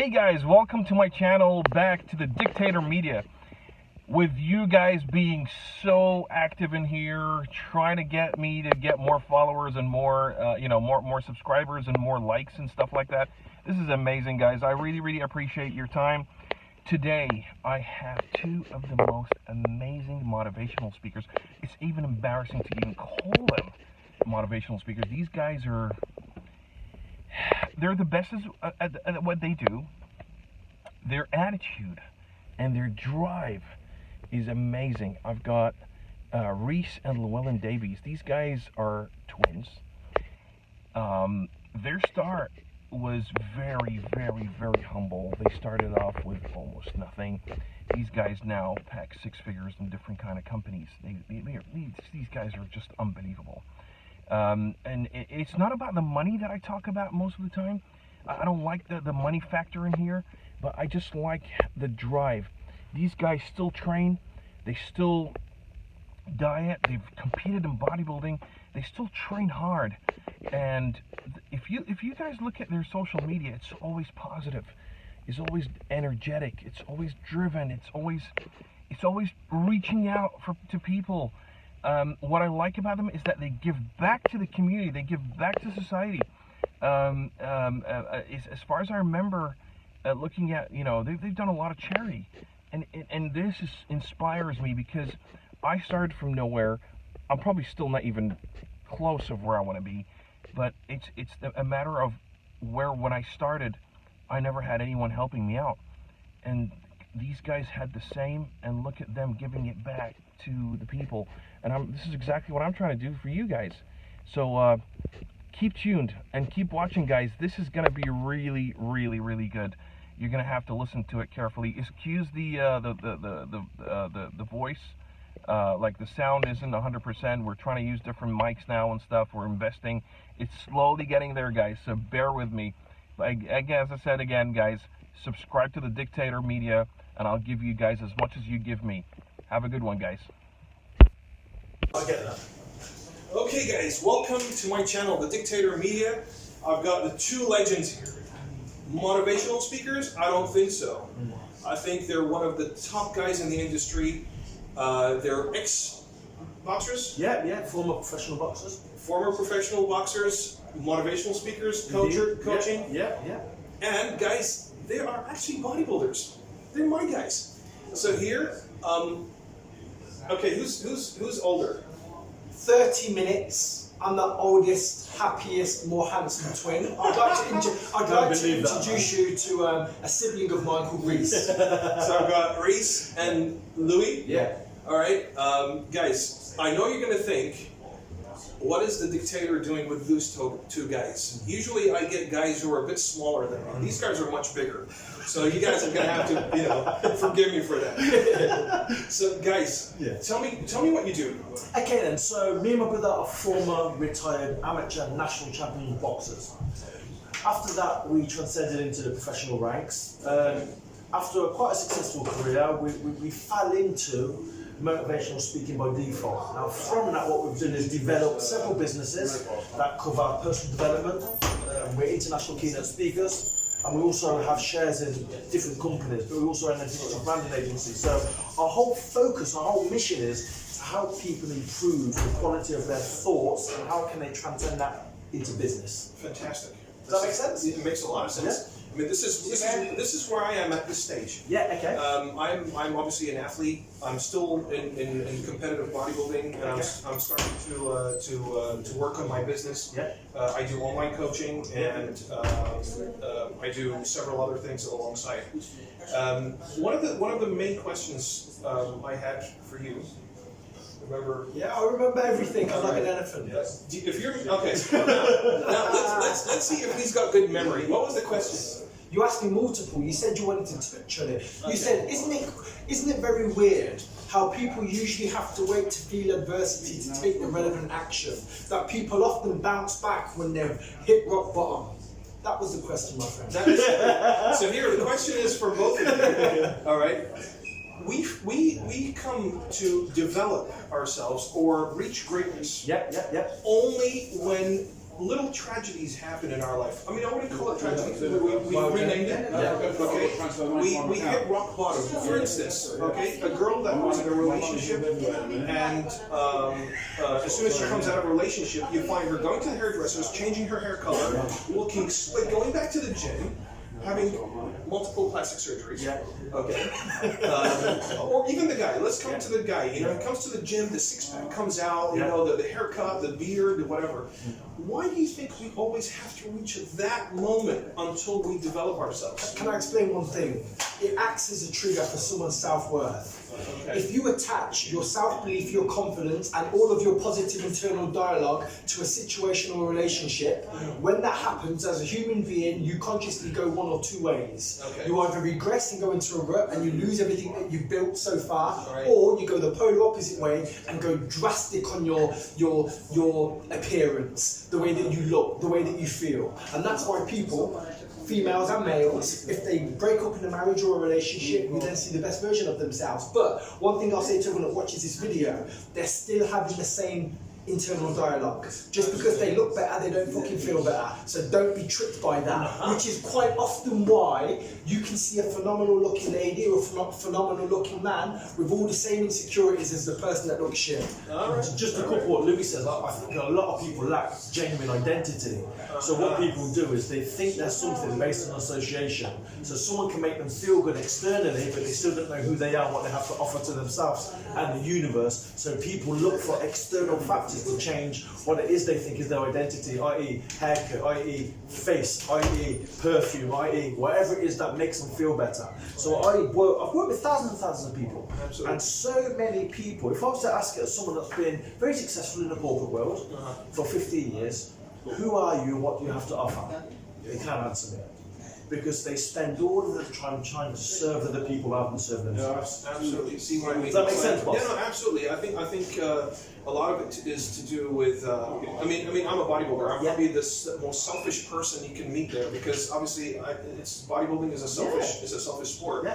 Hey guys, welcome to my channel, back to the Dictator Media. With you guys being so active in here, trying to get me to get more followers and more, more subscribers and more likes and stuff like that. This is amazing, guys. I really appreciate your time. Today, I have two of the most amazing motivational speakers. It's even embarrassing to even call them motivational speakers. These guys they're the best at what they do. Their attitude and their drive is amazing. I've got Reese and Legendary Davies. These guys are twins. Their start was very humble. They started off with almost nothing. These guys now pack six figures in different kind of companies. These guys are just unbelievable. And it's not about the money that I talk about most of the time. I don't like the money factor in here, but I just like the drive. These guys still train. They still diet. They've competed in bodybuilding. They still train hard. And if you guys look at their social media, it's always positive. It's always energetic. It's always driven. It's always reaching out to people. What I like about them is that they give back to the community. They give back to society. As far as I remember, looking at, they've done a lot of charity, and this inspires me because I started from nowhere. I'm probably still not even close of where I want to be, but it's a matter of where when I started, I never had anyone helping me out, and these guys had the same, and look at them giving it back to the people. And this is exactly what I'm trying to do for you guys. So keep tuned and keep watching, guys. This is going to be really good. You're going to have to listen to it carefully. Excuse the voice. Like the sound isn't 100%. We're trying to use different mics now and stuff. We're investing. It's slowly getting there, guys. So bear with me. As I said again, guys, subscribe to the Dictator Media, and I'll give you guys as much as you give me. Have a good one, guys. I'll get that. Okay, guys, welcome to my channel, the Dictator Media. I've got the two legends here. Motivational speakers? I don't think so. I think they're one of the top guys in the industry. They're ex-boxers? Yeah, former professional boxers. Former professional boxers, motivational speakers, coaching. Yeah. And guys, they are actually bodybuilders. They're my guys. So here, okay, who's older? 30 minutes. I'm the oldest, happiest, more handsome twin. I'd like to introduce you to a sibling of mine called Reese. So I've got Reese and Louis. Yeah. All right, guys, I know you're going to think, what is the Dictator doing with those two guys? Usually I get guys who are a bit smaller than me. These guys are much bigger. So you guys are going to have to, forgive me for that. So guys, tell me what you do. Okay then, so me and my brother are former retired amateur national champion boxers. After that, we transcended into the professional ranks. After quite a successful career, we fell into motivational speaking by default. Now from that, what we've done is developed several businesses that cover personal development. We're international keynote speakers, and we also have shares in different companies, but we also run a digital branding agency. So our whole focus, our whole mission is to help people improve the quality of their thoughts and how can they transcend that into business. Fantastic. Does that make sense? It makes a lot of sense. Yeah. I mean, this is where I am at this stage. Yeah. Okay. I'm obviously an athlete. I'm still in competitive bodybuilding, and I'm starting to work on my business. Yeah. I do online coaching, and I do several other things alongside. One of the main questions I had for you. Remember? Yeah, I remember everything. I'm like an elephant. Yes. If you're okay, now let's see if he's got good memory. What was the question? You asked me multiple. You said you wanted to touch on it. You said, isn't it very weird how people usually have to wait to feel adversity to take the relevant action? That people often bounce back when they've hit rock bottom. That was the question, my friend. So here, the question is for both of you. All right. We come to develop ourselves or reach greatness. Yep. Only when little tragedies happen in our life. I mean, I wouldn't call it tragedies. We renamed it. Okay. We hit rock bottom. For instance, okay, a girl that was in a relationship, and as soon as she comes out of a relationship, you find her going to the hairdressers, changing her hair color, looking slick, going back to the gym, having multiple plastic surgeries. Okay. Or even the guy. Let's come to the guy. You know, he comes to the gym, the six-pack comes out, you know, the haircut, the beard, whatever. Why do you think we always have to reach that moment until we develop ourselves? Can I explain one thing? It acts as a trigger for someone's self-worth. Okay. If you attach your self-belief, your confidence, and all of your positive internal dialogue to a situation or relationship, when that happens, as a human being, you consciously go one or two ways. Okay. You either regress and go into a rut and you lose everything that you've built so far, or you go the polar opposite way and go drastic on your appearance, the way that you look, the way that you feel. And that's why people, females and males, if they break up in a marriage or a relationship, we then see the best version of themselves. But one thing I'll say to everyone that watches this video, they're still having the same internal dialogue. Just because they look better, they don't fucking feel better. So don't be tricked by that, which is quite often why you can see a phenomenal looking lady or a phenomenal looking man with all the same insecurities as the person that looks shit. Just to couple what Louis says, I think a lot of people lack genuine identity. So what people do is they think there's something based on association. So someone can make them feel good externally, but they still don't know who they are, what they have to offer to themselves and the universe. So people look for external factors to change what it is they think is their identity, i.e. haircut, i.e. face, i.e. perfume, i.e. whatever it is that makes them feel better. So I've worked with thousands and thousands of people. Absolutely. And so many people, if I was to ask it as someone that's been very successful in the corporate world for 15 years, who are you and what do you have to offer? They can't answer me. Because they spend all of their time trying to serve other people rather than serve themselves. Absolutely. See what I mean? Does that make sense, boss? Yeah, no, absolutely. I think a lot of it is to do with. I mean, I'm a bodybuilder. I'm probably the most selfish person you can meet there because obviously, bodybuilding is a selfish sport.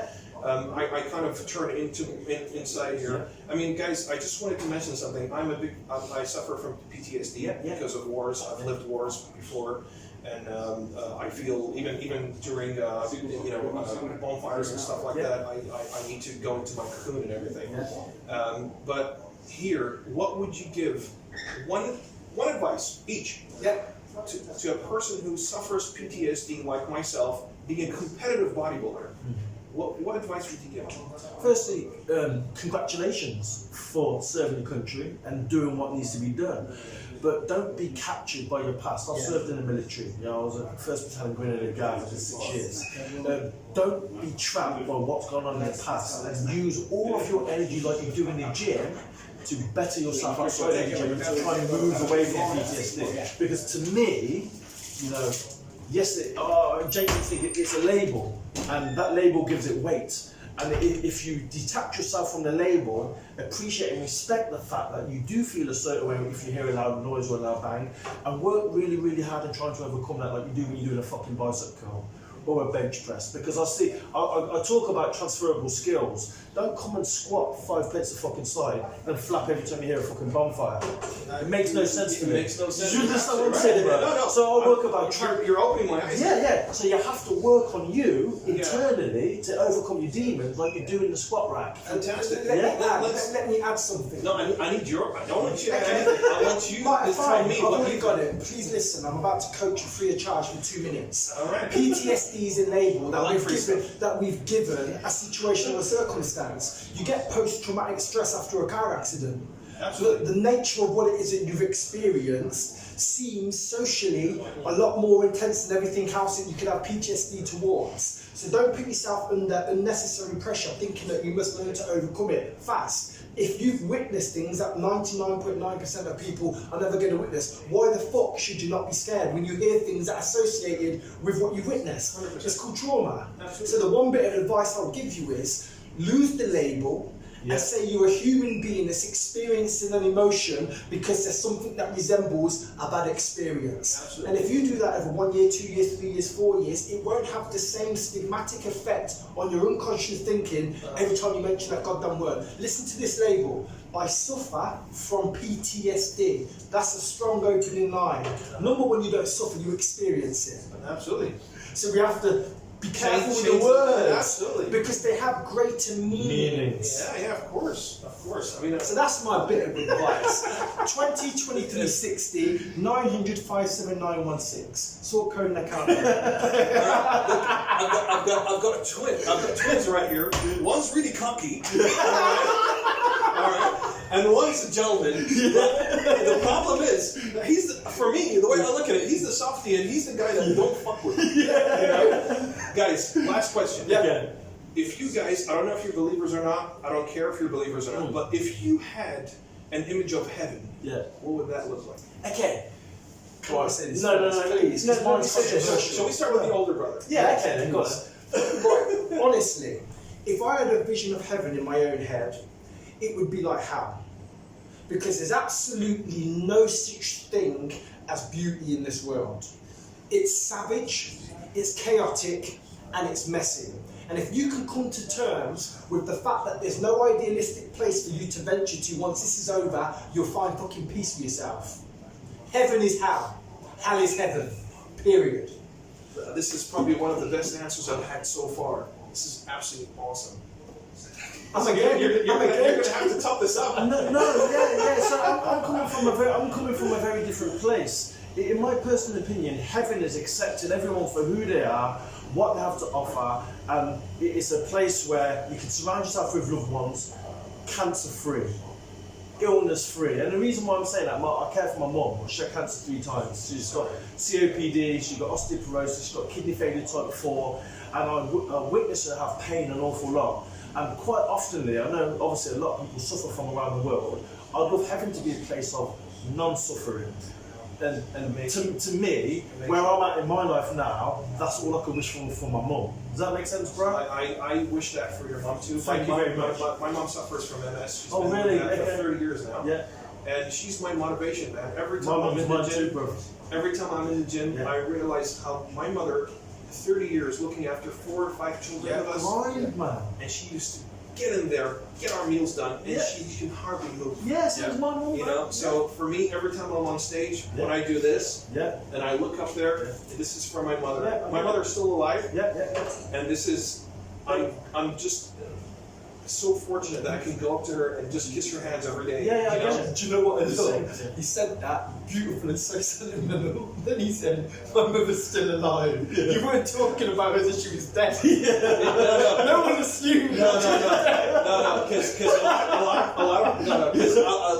I kind of turn inside here. I mean, guys, I just wanted to mention something. I suffer from PTSD because of wars. I've lived wars before. And I feel even during bonfires and stuff like that, I need to go into my cocoon and everything. But here, what would you give? One advice each to a person who suffers PTSD like myself, being a competitive bodybuilder. What advice would you give? Firstly, congratulations for serving the country and doing what needs to be done. But don't be captured by your past. I served in the military. You know, I was a 1st Battalion Grenadier Guard for 6 years. Don't be trapped by what's gone on in the past and use all of your energy like you do in the gym to better yourself outside the gym and to try and move away from PTSD. Because to me, you know, yes, Jason thinks it's a label, and that label gives it weight. And if you detach yourself from the label, appreciate and respect the fact that you do feel a certain way if you hear a loud noise or a loud bang, and work really, really hard in trying to overcome that, like you do when you're doing a fucking bicep curl or a bench press. Because I talk about transferable skills. Don't come and squat 5 plates of fucking side and flap every time you hear a fucking bonfire. It makes no sense to me. It makes no sense. You understand what I'm saying? No. So I work about You're opening my eyes. Yeah. So you have to work on you internally to overcome your demons, like you do in the squat rack. Fantastic. Let me add something. No, I need your. I don't want you to add anything. I want you to tell me what you got it. Please listen. I'm about to coach you free of charge for 2 minutes. All right. PTSD is a label that we've given a situation or a circumstance. You get post-traumatic stress after a car accident. Absolutely. The nature of what it is that you've experienced seems socially a lot more intense than everything else that you could have PTSD towards. So don't put yourself under unnecessary pressure thinking that you must learn to overcome it fast. If you've witnessed things that 99.9% of people are never going to witness, why the fuck should you not be scared when you hear things that are associated with what you've witnessed? 100%. It's called trauma. Absolutely. So the one bit of advice I'll give you is lose the label, and say you're a human being that's experiencing an emotion because there's something that resembles a bad experience. Absolutely. And if you do that over 1 year, 2 years, 3 years, 4 years, it won't have the same stigmatic effect on your unconscious thinking every time you mention that goddamn word. Listen to this label. I suffer from PTSD. That's a strong opening line. Number one, you don't suffer, you experience it. Absolutely. So we have to be careful with Change the words. absolutely. Because they have greater meanings. Yeah, of course. I mean, So that's my bit of advice. 202360 900 57916. Sort code and account number. I've got a twin. I've got twins right here. One's really cocky. All right. And one's a gentleman. But the problem is, for me, the way I look at it, he's the softie and he's the guy that don't fuck with. You know? Guys, last question. Yeah. If you guys, I don't know if you're believers or not, I don't care if you're believers or not, but if you had an image of heaven, what would that look like? Okay. Come on, say this. No, please. No, shall we start with the older brother? Yeah, okay, of course. Right, honestly, if I had a vision of heaven in my own head, it would be like hell. Because there's absolutely no such thing as beauty in this world. It's savage, it's chaotic, and it's messy. And if you can come to terms with the fact that there's no idealistic place for you to venture to once this is over, you'll find fucking peace for yourself. Heaven is hell. Hell is heaven. Period. This is probably one of the best answers I've had so far. This is absolutely awesome. You're going to have to top this up. So I'm coming from a very different place. In my personal opinion, heaven is accepting everyone for who they are, what they have to offer, and it's a place where you can surround yourself with loved ones, cancer-free, illness-free. And the reason why I'm saying that, I care for my mum. She had cancer 3 times. She's got COPD, she's got osteoporosis, she's got kidney failure type 4, and I witnessed her have pain an awful lot. And quite oftenly, I know obviously a lot of people suffer from around the world, I'd love heaven to be a place of non-suffering. And to me, where I'm at in my life now, that's all I could wish for my mum. Does that make sense, bro? I wish that for your mum too. Thank you very much. My mum suffers from MS. She's been really? doing that for 30 years now. Yeah. And she's my motivation, man. Every time My I'm mum is in the mine gym, too, bro. every time I'm in the gym, I realize how my mother, 30 years looking after 4 or 5 children of us, man. and she used to get in there, get our meals done, and she can hardly move. Yes, it's my mum. You know, so for me, every time I'm on stage, when I do this, and I look up there, this is for my mother. My mother's still alive, and this is, I'm just so fortunate that I can go up to her and just kiss her hands every day. I you know? get it. Do you know what he said that beautiful and so sentimental. Then he said, my mother's still alive. You weren't talking about her as she was dead. No one assumed. No, because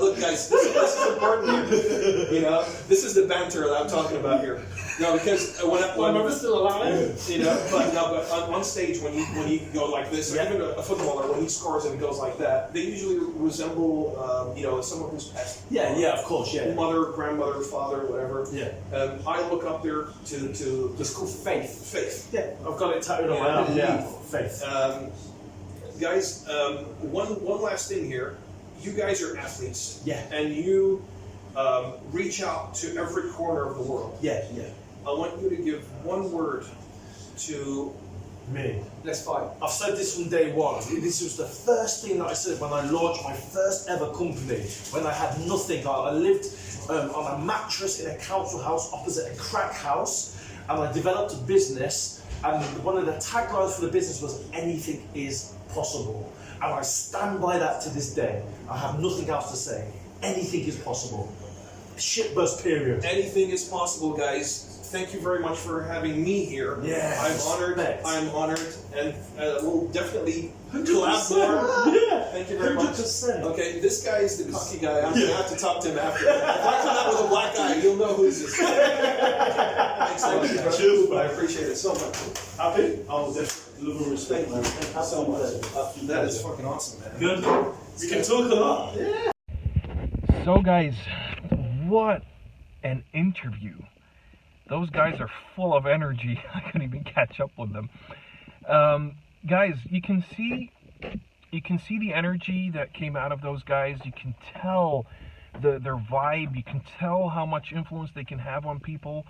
look, guys, this is important here. You know, this is the banter that I'm talking about here. No, because when my mother's still alive. You know, but on stage when you go like this, or even a footballer when he scores and it goes like that, they usually resemble someone who's passed. Of course, Mother, grandmother, father, whatever. I look up there to it's called faith. Faith. Yeah, I've got it tattooed on my arm. Yeah, faith. Guys, one last thing here. You guys are athletes. And you reach out to every corner of the world. I want you to give one word to me. Let's fight. I've said this from day one. This was the first thing that I said when I launched my first ever company, when I had nothing. I lived on a mattress in a council house opposite a crack house, and I developed a business, and one of the taglines for the business was, anything is possible. And I stand by that to this day. I have nothing else to say. Anything is possible. Shitburst period. Anything is possible, guys. Thank you very much for having me here. I'm honored, and we'll definitely collab more. Thank you very much. 100%. Okay, this guy is the cocky guy. I'm gonna have to talk to him after. If I come out with a black eye, you'll know who's this guy. Thanks so much, guys. Cheers, I appreciate it so much. Happy? I'll definitely love and respect, man. Thank you so much. That is fucking awesome, man. Good. You can talk a lot. So, guys, what an interview. Those guys are full of energy. I couldn't even catch up with them. Guys, you can see you can see the energy that came out of those guys. You can tell their vibe. You can tell how much influence they can have on people,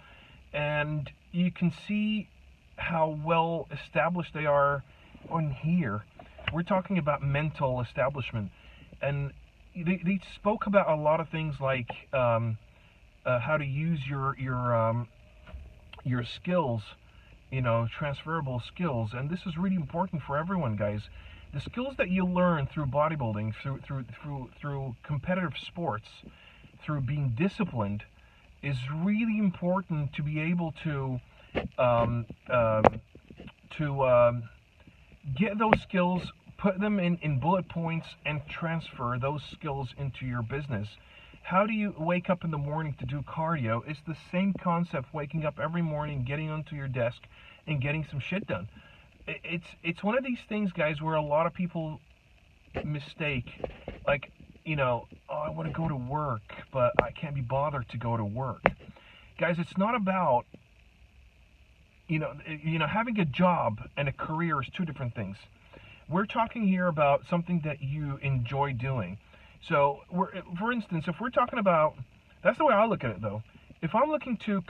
and you can see how well established they are on here. We're talking about mental establishment, and they spoke about a lot of things like how to use your skills, transferable skills, and this is really important for everyone, guys. The skills that you learn through bodybuilding, through competitive sports, through being disciplined, is really important to be able to get those skills, put them in bullet points, and transfer those skills into your business. How do you wake up in the morning to do cardio? It's the same concept, waking up every morning, getting onto your desk, and getting some shit done. It's one of these things, guys, where a lot of people mistake, like, oh, I want to go to work, but I can't be bothered to go to work. Guys, it's not about, having a job and a career is two different things. We're talking here about something that you enjoy doing. So, for instance, if we're talking about, that's the way I look at it, though. If I'm looking to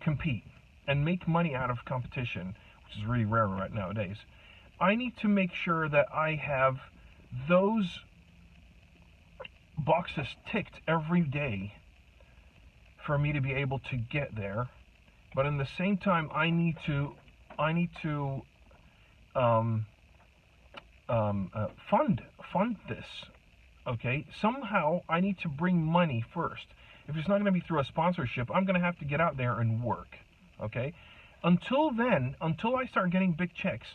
compete and make money out of competition, which is really rare right nowadays, I need to make sure that I have those boxes ticked every day for me to be able to get there. But in the same time, I need to fund this. Okay, somehow I need to bring money first. If it's not going to be through a sponsorship, I'm going to have to get out there and work. Okay, until then, until I start getting big checks,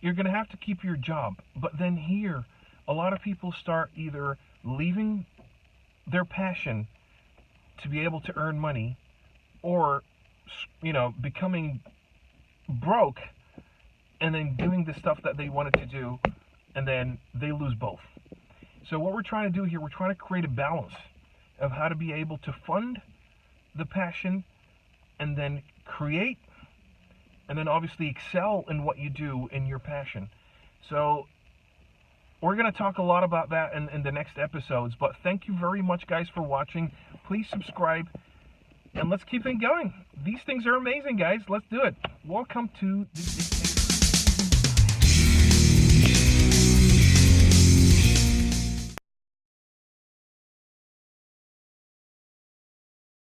you're going to have to keep your job. But then here, a lot of people start either leaving their passion to be able to earn money, or becoming broke and then doing the stuff that they wanted to do, and then they lose both. So what we're trying to do here, we're trying to create a balance of how to be able to fund the passion, and then create, and then obviously excel in what you do in your passion. So we're going to talk a lot about that in the next episodes, but thank you very much, guys, for watching. Please subscribe, and let's keep it going. These things are amazing, guys. Let's do it. Welcome to the